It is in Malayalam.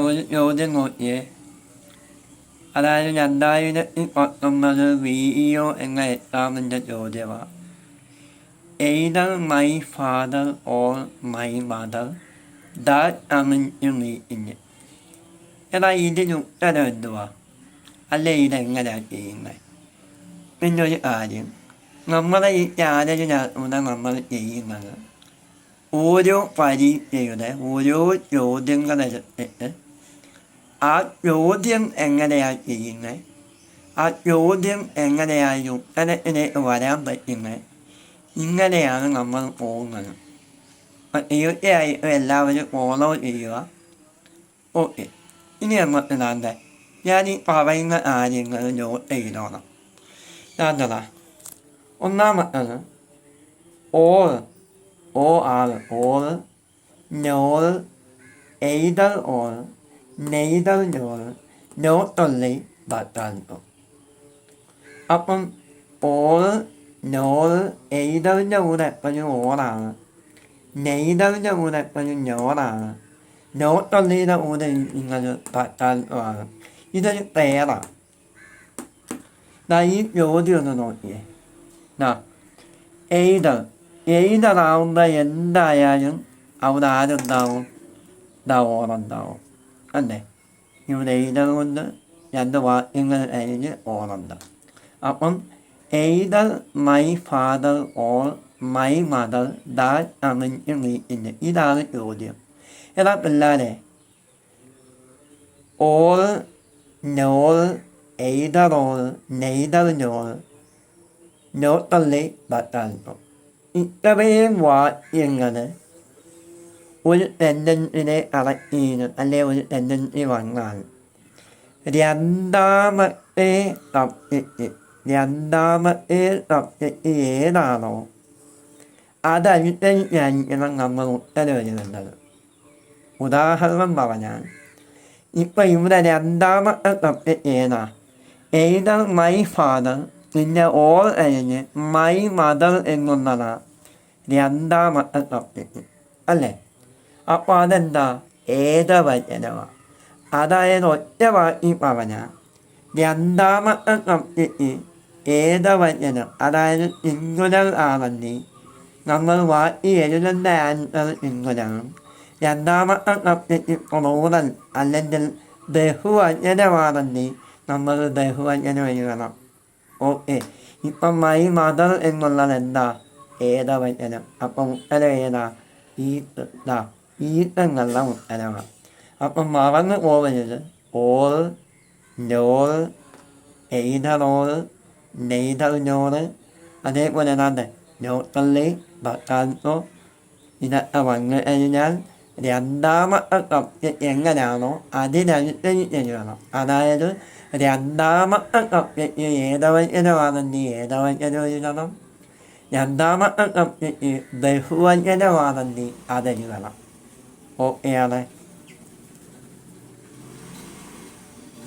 ഒരു ചോദ്യം നോക്കിയേ. അതായത് 2019 VEO എന്ന എക്സാമിൻ്റെ ചോദ്യമാണ്. Either my father or my mother that coming meeting. എടാ ഇതിന് ഉത്തരം എന്തുവാ? അല്ലെ ഇതെങ്ങനെയാണ് ചെയ്യുന്നത്? പിന്നൊരു കാര്യം, നമ്മളെ ഈ ചാനലിനകത്തൂടെ നമ്മൾ ചെയ്യുന്നത് ഓരോ പരീക്ഷയുടെ ഓരോ ചോദ്യങ്ങളെടുത്തിട്ട് ആ ചോദ്യം എങ്ങനെയാണ് ചെയ്യുന്നത്, ആ ചോദ്യം എങ്ങനെയാണ് ഉത്തരത്തിലേക്ക് വരാൻ പറ്റുന്നത്, ഇങ്ങനെയാണ് നമ്മൾ പോകുന്നത്. അപ്പം തീർച്ചയായിട്ടും എല്ലാവരും ഫോളോ ചെയ്യുക. ഓക്കെ, ഇനി നമുക്ക് താണ്ടെ ഞാൻ ഈ പറയുന്ന കാര്യങ്ങൾ നോട്ട് ചെയ്തോണം. താണ്ടതാ ഒന്നാമത്തത് or, OR, or, nor, either or, neither nor, not only but also. അപ്പം ഓർ, നോർ, എയ്തറിൻ്റെ കൂടെ എപ്പോഴും ഓറാണ്, നെയ്തറിൻ്റെ കൂടെ എപ്പോഴും നോറാണ്, നോട്ട് ഓൺലിയുടെ കൂടെ നിങ്ങൾ ബട്ട് ആൾസോ ആണ്. ഇതൊരു പെയറാണ്. ഈ ചോദ്യം ഒന്ന് നോക്കിയേ. എയ്തർ ആവുമ്പോൾ എന്തായാലും അവിടെ ആരുണ്ടാവും? ഓറുണ്ടാവും അല്ലേ? ഇവിടെ എയ്തർ കൊണ്ട് രണ്ട് വാക്യങ്ങൾ കഴിഞ്ഞ് ഓറുണ്ടാവും. അപ്പം either my father or my mother that coming meeting, ഇതാണ് ചോദ്യം. ഏതാ പിള്ളേരെ? Or, nor, either or, neither nor, not only but also. ഇത്രയും വാക്യങ്ങൾ ഒരു സെൻറ്റൻസിനെ കറക്റ്റ് ചെയ്യുന്നു, അല്ലെ ഒരു സെൻറ്റൻസിൽ വന്നാൽ രണ്ടാമത്തെ സബ്ജക്റ്റ് ഏതാണോ അതനുസരിച്ചായിരിക്കണം നമ്മൾ ഉത്തരം എഴുതേണ്ടത്. ഉദാഹരണം പറഞ്ഞാൽ ഇപ്പം ഇവിടെ രണ്ടാമത്തെ സബ്ജക്റ്റ് ഏതാ? എയ്തർ മൈ ഫാദർ, പിന്നെ ഓർ കഴിഞ്ഞ് മൈ മദർ എന്നുള്ളതാണ് രണ്ടാമത്തെ സബ്ജക്റ്റ് അല്ലേ? അപ്പോൾ അതെന്താ? ഏകവചനമാണ്. അതായത് ഒറ്റ വാക്കി പറഞ്ഞാൽ രണ്ടാമത്തെ സബ്ജക്റ്റ് ഏകവചനം, അതായത് സിംഗുലർ ആണെങ്കിൽ നമ്മൾ വാക്കി എഴുതേണ്ട ആൻസർ സിംഗുലറും, രണ്ടാമത്തെ സബ്ജക്റ്റ് പ്ലൂറൽ അല്ലെങ്കിൽ ബഹുവചനമാണെങ്കിൽ നമ്മൾ ബഹുവചനം എഴുതണം. ഓക്കെ, ഇപ്പം മൈ മദർ എന്നുള്ളത് എന്താ? ഏകവചനം. അപ്പം ഉത്തരം ഏതാ? എന്നുള്ള ഉത്തരമാണ്. അപ്പം മറന്നു പോകരുത്. Or, nor, either or, neither nor, അതേപോലെ ഏതാണ്ട് നോട്ട് ഓൺലി ബട്ട് ആൾസോ. ഇതൊക്കെ വന്നു കഴിഞ്ഞാൽ രണ്ടാമത്തെ സബ്ജക്റ്റ് എങ്ങനെയാണോ അതിനനുസരിച്ച് എഴുതണം. അതായത് രണ്ടാമത്തെ സബ്ജക്റ്റ് ഏകവചനമാണെങ്കിൽ ഏകവചനം എഴുതണം, രണ്ടാമത്തെ സബ്ജക്റ്റ് ബഹുവചനമാണെങ്കിൽ അതെഴുതണം. ഓക്കെയാണ്.